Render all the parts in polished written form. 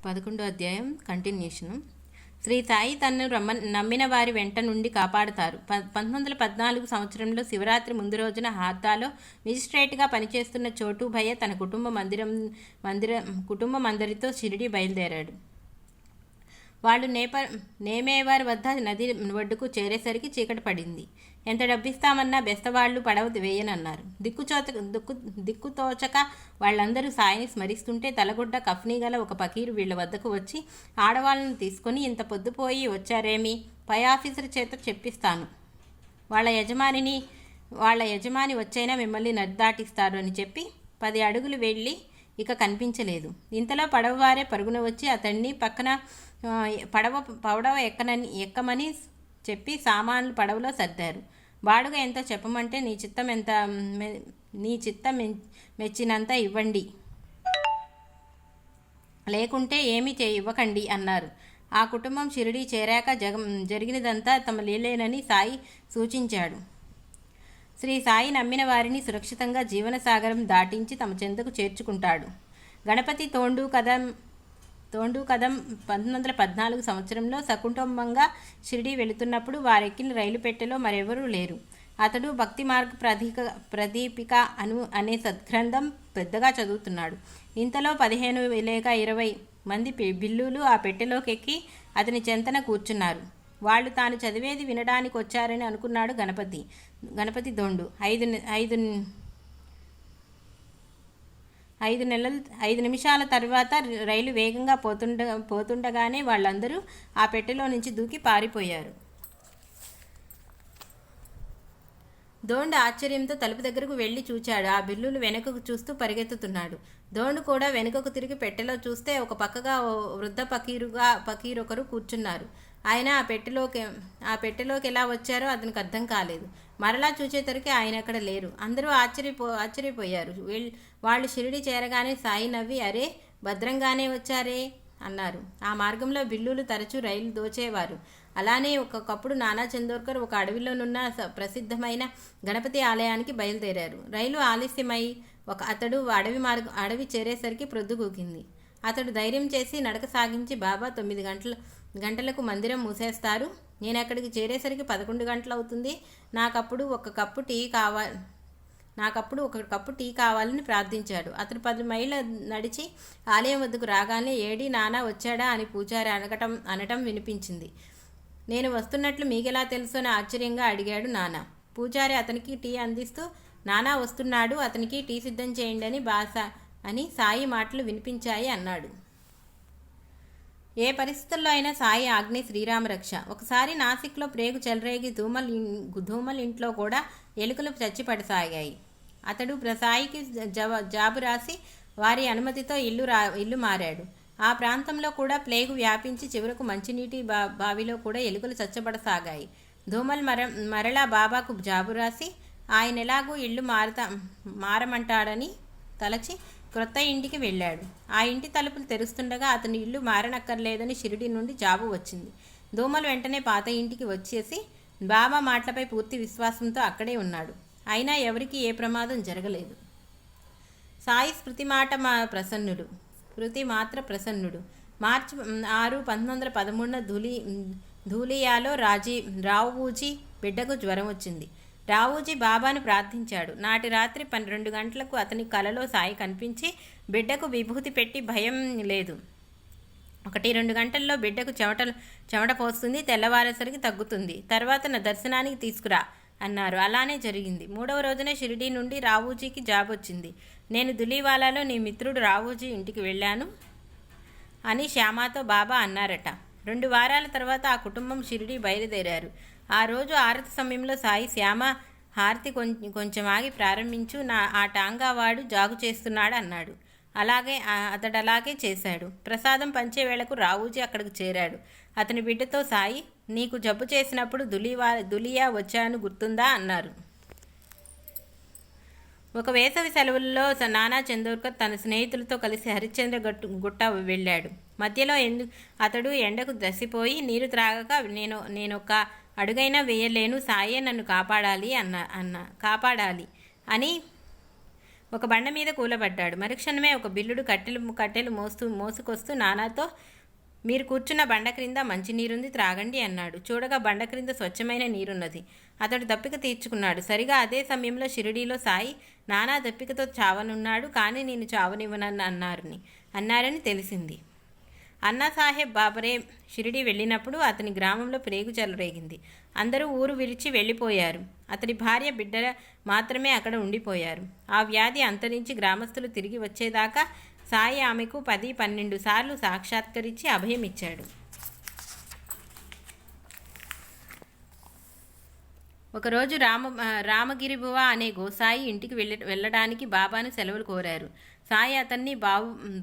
11వ అధ్యాయం కంటిన్యూషను. శ్రీ సాయి తనను నమ్మిన వారి వెంట నుండి కాపాడుతారు. 1914 సంవత్సరంలో శివరాత్రి ముందు రోజున హార్దాలో మెజిస్ట్రేట్గా పనిచేస్తున్న చోటు భయ్య తన కుటుంబమందరితో షిరిడి బయలుదేరాడు. వాళ్ళు నేమేవారి వద్ద నది ఒడ్డుకు చేరేసరికి చీకటి పడింది. ఎంత డబ్బిస్తామన్నా బెస్తవాళ్లు పడవ వేయనన్నారు. దిక్కుతోచక వాళ్ళందరూ సాయిని స్మరిస్తుంటే తలగుడ్డ కఫ్నీ గల ఒక పకీరు వీళ్ల వద్దకు వచ్చి, ఆడవాళ్ళను తీసుకుని ఇంత పొద్దుపోయి వచ్చారేమి, పై ఆఫీసర్ చేత చెప్పిస్తాను, వాళ్ళ యజమాని వచ్చైనా మిమ్మల్ని నద్దాటిస్తారు అని చెప్పి 10 అడుగులు వెళ్ళి ఇక కనిపించలేదు. ఇంతలో పడవవారే పరుగున వచ్చి అతన్ని పక్కన పడవ ఎక్కమని చెప్పి సామాన్లు పడవలో సర్దారు. బాడుగా ఎంతో చెప్పమంటే నీ చిత్తం మెచ్చినంత ఇవ్వండి, లేకుంటే ఏమీ ఇవ్వకండి అన్నారు. ఆ కుటుంబం షిరిడీ చేరాక జరిగినదంతా తమ లీలేనని సాయి సూచించాడు. శ్రీ సాయి నమ్మిన వారిని సురక్షితంగా జీవనసాగరం దాటించి తమ చెంతకు చేర్చుకుంటాడు. గణపతి తోండు కదం 1914 సంవత్సరంలో సకుటుంబంగా షిరిడీ వెళుతున్నప్పుడు వారెక్కిన రైలు పెట్టెలో మరెవరూ లేరు. అతడు భక్తి మార్గ ప్రదీపిక అనే సద్గ్రంథం పెద్దగా చదువుతున్నాడు. ఇంతలో 15 లేక 20 మంది బిల్లులు ఆ పెట్టెలోకి ఎక్కి అతని చెంతన కూర్చున్నారు. వాళ్ళు తాను చదివేది వినడానికి వచ్చారని అనుకున్నాడు గణపతి దొండు. 5 నిమిషాల తర్వాత రైలు వేగంగా పోతుండగానే వాళ్ళందరూ ఆ పెట్టెలో నుంచి దూకి పారిపోయారు. దోండు ఆశ్చర్యంతో తలుపు దగ్గరకు వెళ్ళి చూచాడు. ఆ బిల్లులు వెనుకకు చూస్తూ పరిగెత్తుతున్నాడు. దోండు కూడా వెనుకకు తిరిగి పెట్టెలో చూస్తే ఒక పక్కగా వృద్ధ పకీరొకరు కూర్చున్నారు. ఆయన ఆ పెట్టెలోకి ఎలా వచ్చారో అతనికి అర్థం కాలేదు. మరలా చూచేసరికి ఆయన అక్కడ లేరు. అందరూ ఆశ్చర్యపోయారు. వాళ్ళు షిరిడి చేరగానే సాయి నవ్వి, అరే భద్రంగానే వచ్చారే అన్నారు. ఆ మార్గంలో బిల్లులు తరచూ రైలు దోచేవారు. అలానే ఒకప్పుడు నానా చందోర్కర్ ఒక అడవిలోనున్న ప్రసిద్ధమైన గణపతి ఆలయానికి బయలుదేరారు. రైలు ఆలస్యమై అతడు అడవి చేరేసరికి ప్రొద్దుగూకింది. అతడు ధైర్యం చేసి నడక సాగించి, బాబా 9 గంటలకు మందిరం మూసేస్తారు, నేను అక్కడికి చేరేసరికి 11 గంటలు అవుతుంది, నాకప్పుడు ఒక కప్పు టీ కావాలని ప్రార్థించాడు. అతను 10 మైళ్ళ నడిచి ఆలయం వద్దకు రాగానే, ఏడి నానా వచ్చాడా అని పూజారి అనటం వినిపించింది. నేను వస్తున్నట్లు మీకెలా తెలుసు అని ఆశ్చర్యంగా అడిగాడు నానా. పూజారి అతనికి టీ అందిస్తూ, నానా వస్తున్నాడు, అతనికి టీ సిద్ధం చేయండి అని సాయి మాటలు వినిపించాయి అన్నాడు. ఏ పరిస్థితుల్లో అయినా సాయి ఆజ్ఞే శ్రీరామరక్ష. ఒకసారి నాసిక్లో ప్రేగు చెలరేగి ధూమల్ ఇంట్లో కూడా ఎలుకలు చచ్చిపడసాగాయి. అతడు సాయికి జాబు రాసి వారి అనుమతితో ఇల్లు మారాడు. ఆ ప్రాంతంలో కూడా ప్లేగు వ్యాపించి చివరకు మంచినీటి బావిలో కూడా ఎలుకలు చచ్చబడసాగాయి. ధూమల్ మరలా బాబాకు జాబు రాసి ఆయన ఎలాగూ ఇల్లు మారమంటాడని తలచి క్రొత్త ఇంటికి వెళ్ళాడు. ఆ ఇంటి తలుపులు తెరుస్తుండగా అతను ఇల్లు మారనక్కర్లేదని షిరిడి నుండి జాబు వచ్చింది. ధూమల్ వెంటనే పాత ఇంటికి వచ్చేసి బాబా మాటలపై పూర్తి విశ్వాసంతో అక్కడే ఉన్నాడు. అయినా ఎవరికీ ఏ ప్రమాదం జరగలేదు. సాయి స్మృతి మాత్ర ప్రసన్నుడు. మార్చి 6, 1913 ధూలియాలో రావుజీ బిడ్డకు జ్వరం వచ్చింది. రావుజీ బాబాను ప్రార్థించాడు. నాటి రాత్రి 12 గంటలకు అతని కలలో సాయి కనిపించి, బిడ్డకు విభూతి పెట్టి భయం లేదు, 1-2 గంటల్లో బిడ్డకు చెమట పోస్తుంది, తెల్లవారేసరికి తగ్గుతుంది, తర్వాత నా దర్శనానికి తీసుకురా అన్నారు. అలానే జరిగింది. 3వ రోజునే షిరిడీ నుండి రావుజీకి జాబ్ వచ్చింది. నేను దులీవాలాలో నీ మిత్రుడు రావుజీ ఇంటికి వెళ్ళాను అని శ్యామతో బాబా అన్నారట. 2 వారాల తర్వాత ఆ కుటుంబం షిరిడీ బయలుదేరారు. ఆ రోజు ఆరతి సమయంలో సాయి, శ్యామ హారతి కొంచెం ఆగి ప్రారంభించు, ఆ టాంగావాడు జాగు చేస్తున్నాడు అన్నాడు. అతడలాగే చేశాడు. ప్రసాదం పంచే వేళకు రావుజీ అక్కడికి చేరాడు. అతని బిడ్డతో సాయి, నీకు జబ్బు చేసినప్పుడు దులియా వచ్చాను గుర్తుందా అన్నారు. ఒక వేసవి సెలవుల్లో నానా చందోర్కర్ తన స్నేహితులతో కలిసి హరిశ్చంద్ర గుట్ట వెళ్ళాడు. మధ్యలో అతడు ఎండకు దసిపోయి నీరు త్రాగక, నేనొక అడుగైనా వేయలేను, సాయే నన్ను కాపాడాలి అని ఒక బండ మీద కూలబడ్డాడు. మరుక్షణమే ఒక బిల్లుడు కట్టెలు మోసుకొస్తూ నానాతో, మీరు కూర్చున్న బండ క్రింద మంచినీరుంది, త్రాగండి అన్నాడు. చూడగా బండ క్రింద స్వచ్ఛమైన నీరున్నది. అతడు దప్పిక తీర్చుకున్నాడు. సరిగా అదే సమయంలో షిరిడీలో సాయి, నానా దప్పికతో చావనున్నాడు, కానీ నేను చావనివ్వనని అన్నారని తెలిసింది. అన్నాసాహెబ్ బాబరే షిరిడీ వెళ్ళినప్పుడు అతని గ్రామంలో ప్రేగు చెలరేగింది. అందరూ ఊరు విడిచి వెళ్ళిపోయారు. అతని భార్య, బిడ్డ మాత్రమే అక్కడ ఉండిపోయారు. ఆ వ్యాధి అంతరించి గ్రామస్తులు తిరిగి వచ్చేదాకా సాయి ఆమెకు 10-12 సార్లు సాక్షాత్కరించి అభయం ఇచ్చాడు. ఒకరోజు రామగిరిబువ అనే గోసాయి ఇంటికి వెళ్ళడానికి బాబాను సెలవులు కోరారు. సాయి అతన్ని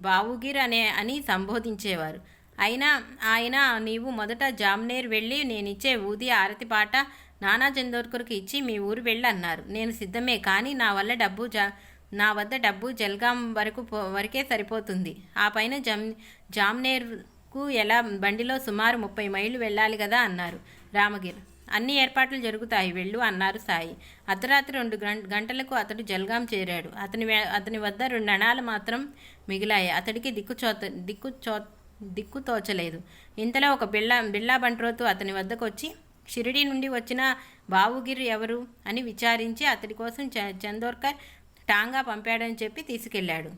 బావుగిర్ అని సంబోధించేవారు. ఆయన నీవు మొదట జామ్నేర్ వెళ్ళి నేనిచ్చే ఊది ఆరతి పాట నానా చందోర్కర్కి ఇచ్చి మీ ఊరు వెళ్ళి అన్నారు. నేను సిద్ధమే, కానీ నా వద్ద డబ్బు జల్గాం వరకే సరిపోతుంది. ఆ పైన జామ్నేర్కు ఎలా బండిలో సుమారు 30 మైళ్ళు వెళ్ళాలి కదా అన్నారు రామగిర్. అన్ని ఏర్పాట్లు జరుగుతాయి, వెళ్ళు అన్నారు సాయి. అర్ధరాత్రి 2 గంటలకు అతడు జల్గాం చేరాడు. అతని వద్ద 2 అణాలు మాత్రం మిగిలాయి. అతడికి దిక్కు తోచలేదు. ఇంతలో ఒక బిళ్ళా బంట్రోతు అతని వద్దకు వచ్చి, షిరిడీ నుండి వచ్చిన బావుగిర్ ఎవరు అని విచారించి అతడి కోసం చందోర్కర్ టాంగా పంపాడని చెప్పి తీసుకెళ్లాడు.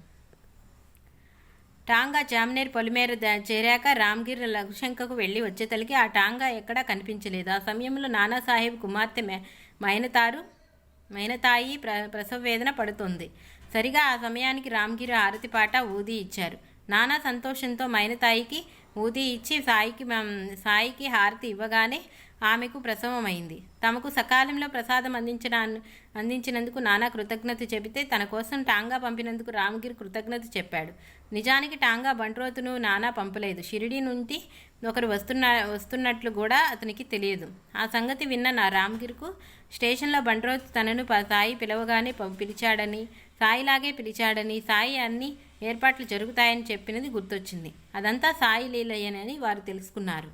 టాంగా జామ్నేర్ పొలిమేర చేరాక రామ్గిర్ లఘుశంకకు వెళ్ళి వచ్చేతలికి ఆ టాంగా ఎక్కడా కనిపించలేదు. ఆ సమయంలో నానాసాహెబ్ కుమార్తె మైనతాయి ప్రసవ వేదన పడుతుంది. సరిగా ఆ సమయానికి రామ్గిర్ హారతి పాట ఊది ఇచ్చారు. నానా సంతోషంతో మైనతాయికి ఊది ఇచ్చి సాయికి హారతి ఇవ్వగానే ఆమెకు ప్రసవమైంది. తమకు సకాలంలో ప్రసాదం అందించినందుకు నానా కృతజ్ఞత చెబితే తన కోసం టాంగా పంపినందుకు రామగిరి కృతజ్ఞత చెప్పాడు. నిజానికి టాంగా బంట్రోతును నానా పంపలేదు. షిరిడీ నుండి ఒకరు వస్తున్నట్లు కూడా అతనికి తెలియదు. ఆ సంగతి విన్న రామగిరికు స్టేషన్లో బంట్రోతు తనను సాయి పిలవగానే పిలిచాడని, సాయిలాగే పిలిచాడని, సాయి అన్ని ఏర్పాట్లు జరుగుతాయని చెప్పినది గుర్తొచ్చింది. అదంతా సాయి లీలయ్యనని వారు తెలుసుకున్నారు.